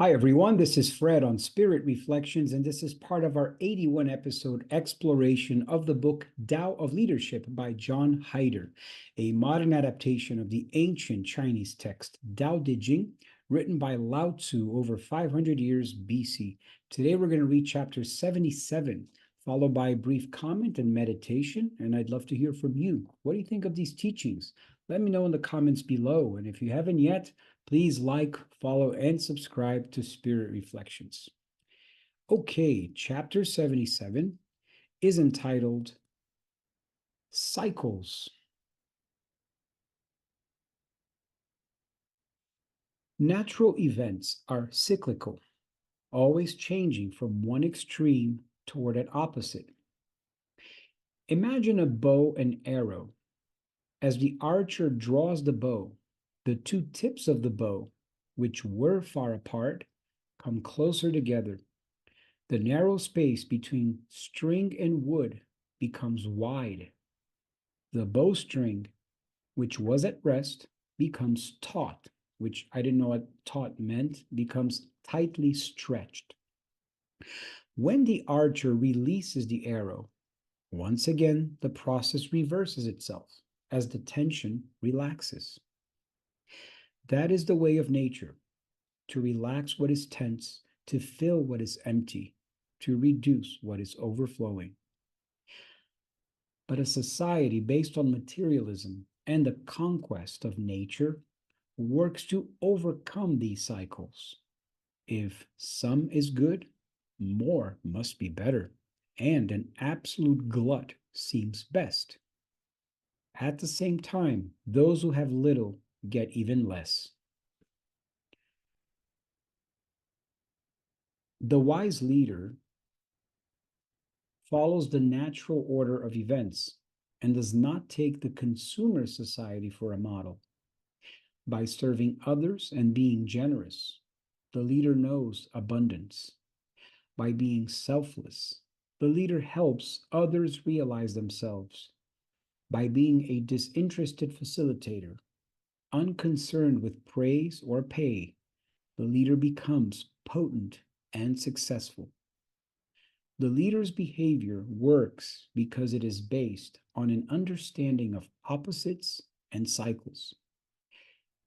Hi, everyone. This is Fred on Spirit Reflections, and this is part of our 81 episode exploration of the book Tao of Leadership by John Heider, a modern adaptation of the ancient Chinese text Tao Te Ching, written by Lao Tzu over 500 years BC. Today, we're going to read chapter 77, followed by a brief comment and meditation, and I'd love to hear from you. What do you think of these teachings? Let me know in the comments below, and if you haven't yet, please like, follow, and subscribe to Spirit Reflections. Okay, chapter 77 is entitled Cycles. Natural events are cyclical, always changing from one extreme toward an opposite. Imagine a bow and arrow. As the archer draws the bow, the two tips of the bow, which were far apart, come closer together. The narrow space between string and wood becomes wide. The bowstring, which was at rest, becomes taut, which I didn't know what taut meant, becomes tightly stretched. When the archer releases the arrow, once again the process reverses itself as the tension relaxes. That is the way of nature, to relax what is tense, to fill what is empty, to reduce what is overflowing. But a society based on materialism and the conquest of nature works to overcome these cycles. If some is good, more must be better, and an absolute glut seems best. At the same time, those who have little get even less. The wise leader follows the natural order of events and does not take the consumer society for a model. By serving others and being generous, the leader knows abundance. By being selfless, the leader helps others realize themselves. By being a disinterested facilitator, unconcerned with praise or pay, the leader becomes potent and successful. The leader's behavior works because it is based on an understanding of opposites and cycles.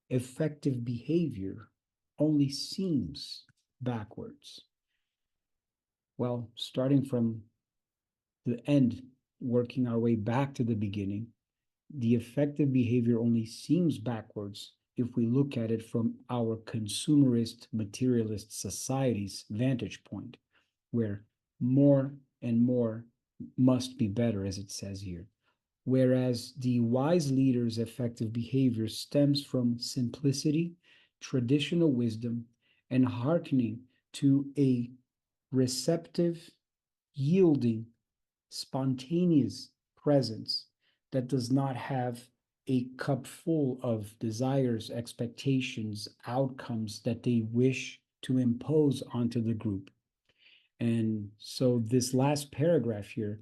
Effective behavior only seems backwards. Well, starting from the end, working our way back to the beginning, the effective behavior only seems backwards if we look at it from our consumerist, materialist society's vantage point, where more and more must be better, as it says here. Whereas the wise leader's effective behavior stems from simplicity, traditional wisdom, and hearkening to a receptive, yielding, spontaneous presence that does not have a cup full of desires, expectations, outcomes that they wish to impose onto the group. And so, this last paragraph here,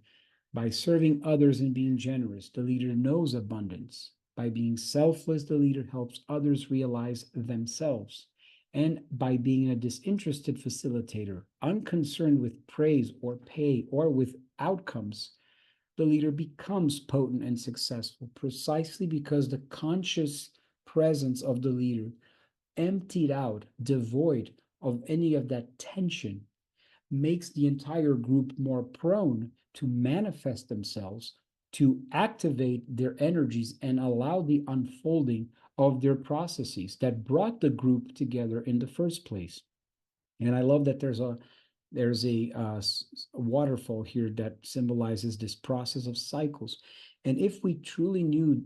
by serving others and being generous, the leader knows abundance. By being selfless, the leader helps others realize themselves. And by being a disinterested facilitator, unconcerned with praise or pay or with outcomes, the leader becomes potent and successful precisely because the conscious presence of the leader, emptied out, devoid of any of that tension, makes the entire group more prone to manifest themselves, to activate their energies and allow the unfolding of their processes that brought the group together in the first place. And I love that there's a waterfall here that symbolizes this process of cycles. And if we truly knew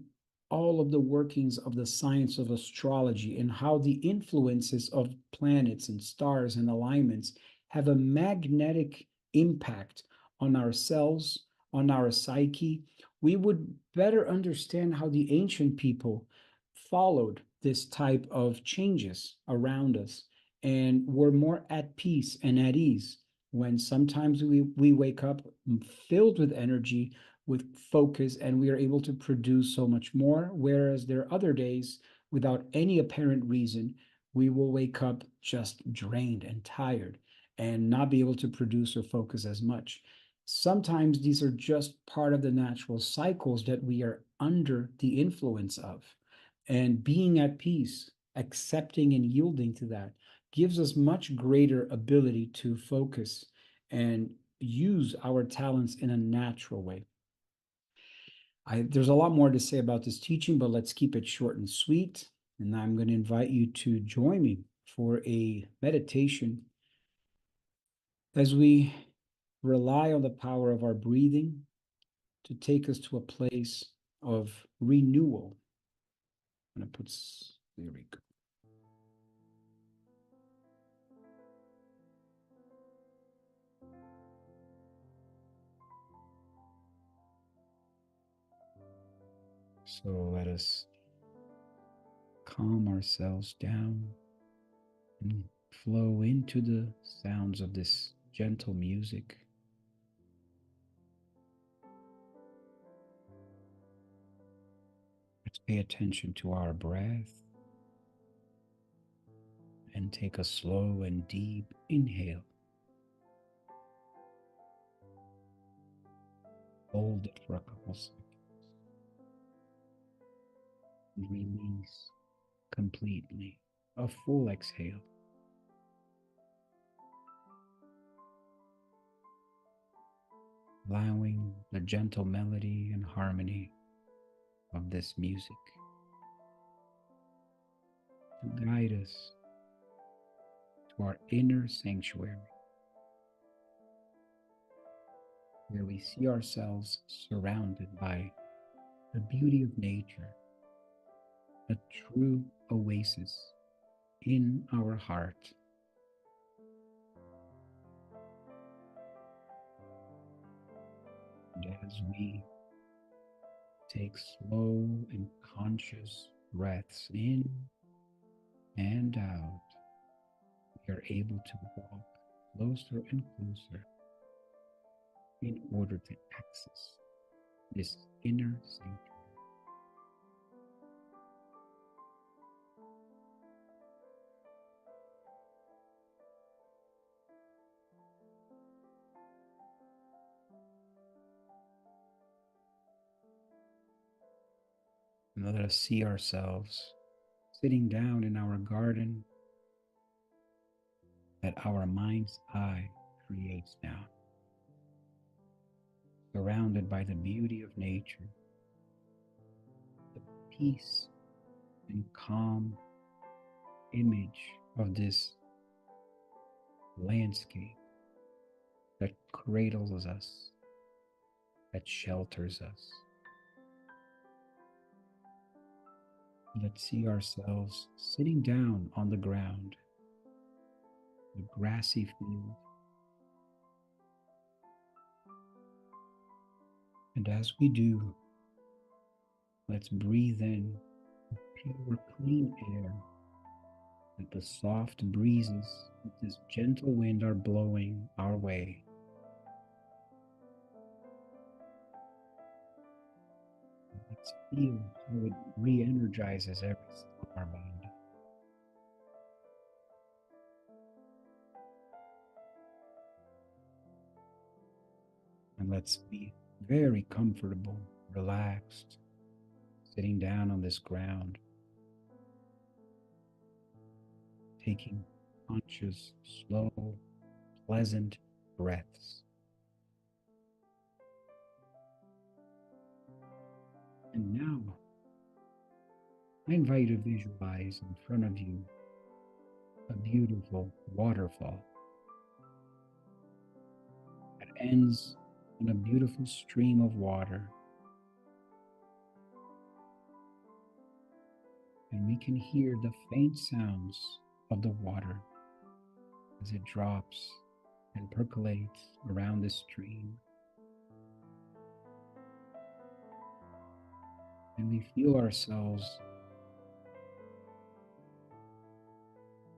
all of the workings of the science of astrology and how the influences of planets and stars and alignments have a magnetic impact on ourselves, on our psyche, we would better understand how the ancient people followed this type of changes around us and were more at peace and at ease when sometimes we wake up filled with energy, with focus, and we are able to produce so much more, whereas there are other days without any apparent reason we will wake up just drained and tired and not be able to produce or focus as much. Sometimes these are just part of the natural cycles that we are under the influence of. And being at peace, accepting and yielding to that, gives us much greater ability to focus and use our talents in a natural way. There's a lot more to say about this teaching, but let's keep it short and sweet. And I'm going to invite you to join me for a meditation as we rely on the power of our breathing to take us to a place of renewal. I'm going to put, there we go. So let us calm ourselves down and flow into the sounds of this gentle music. Let's pay attention to our breath and take a slow and deep inhale. Hold it for a couple seconds. And release completely. A full exhale. Allowing the gentle melody and harmony of this music to guide us to our inner sanctuary, where we see ourselves surrounded by the beauty of nature, a true oasis in our heart. And as we take slow and conscious breaths in and out, we are able to walk closer and closer in order to access this inner sanctuary. And let us see ourselves sitting down in our garden that our mind's eye creates now, surrounded by the beauty of nature, the peace and calm image of this landscape that cradles us, that shelters us. Let's see ourselves sitting down on the ground, the grassy field. And as we do, let's breathe in pure, clean air that the soft breezes with this gentle wind are blowing our way. Let's feel how it re-energizes every cell of our body. And let's be very comfortable, relaxed, sitting down on this ground, taking conscious, slow, pleasant breaths. And now, I invite you to visualize in front of you a beautiful waterfall that ends in a beautiful stream of water. And we can hear the faint sounds of the water as it drops and percolates around the stream. And we feel ourselves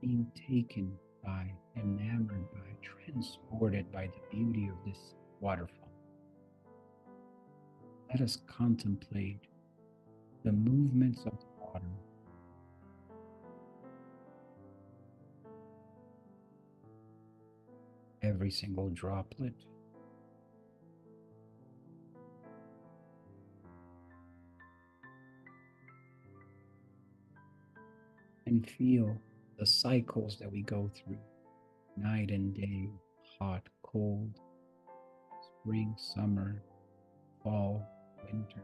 being taken by, enamored by, transported by the beauty of this waterfall. Let us contemplate the movements of the water, every single droplet. And feel the cycles that we go through, night and day, hot, cold, spring, summer, fall, winter,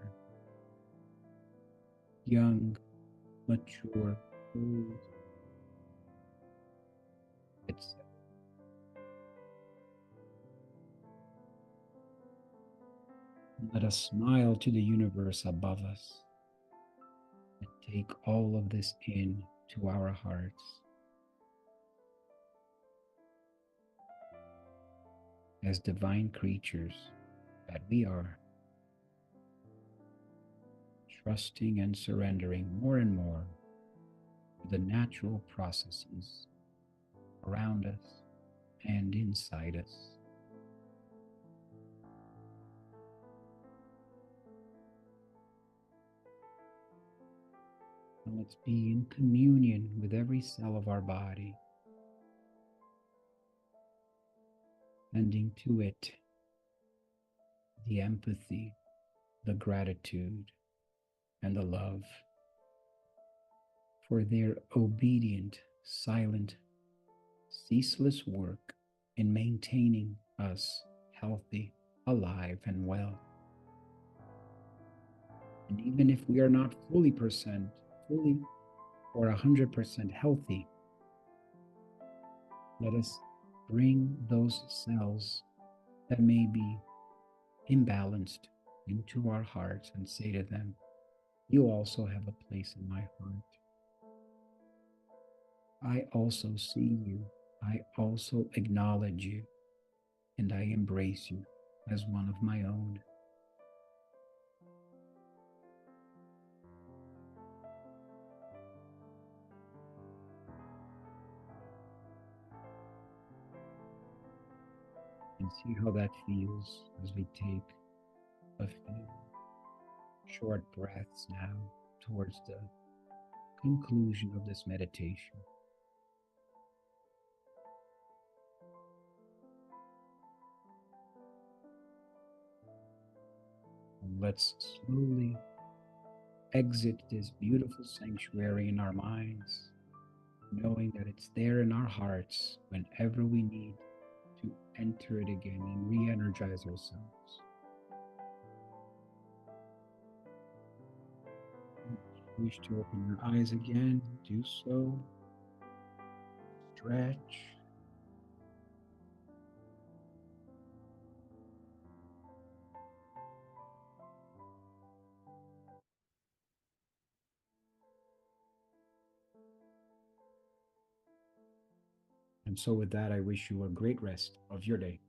young, mature, old, etc. Let us smile to the universe above us and take all of this in to our hearts as divine creatures that we are, trusting and surrendering more and more to the natural processes around us and inside us. And let's be in communion with every cell of our body, sending to it the empathy, the gratitude, and the love for their obedient, silent, ceaseless work in maintaining us healthy, alive, and well. And even if we are not fully or 100% healthy, let us bring those cells that may be imbalanced into our hearts and say to them, you also have a place in my heart. I also see you. I also acknowledge you. And I embrace you as one of my own. And see how that feels as we take a few short breaths now towards the conclusion of this meditation. And let's slowly exit this beautiful sanctuary in our minds, knowing that it's there in our hearts whenever we need to enter it again and re-energize ourselves. If you wish to open your eyes again, do so. Stretch. And so with that, I wish you a great rest of your day.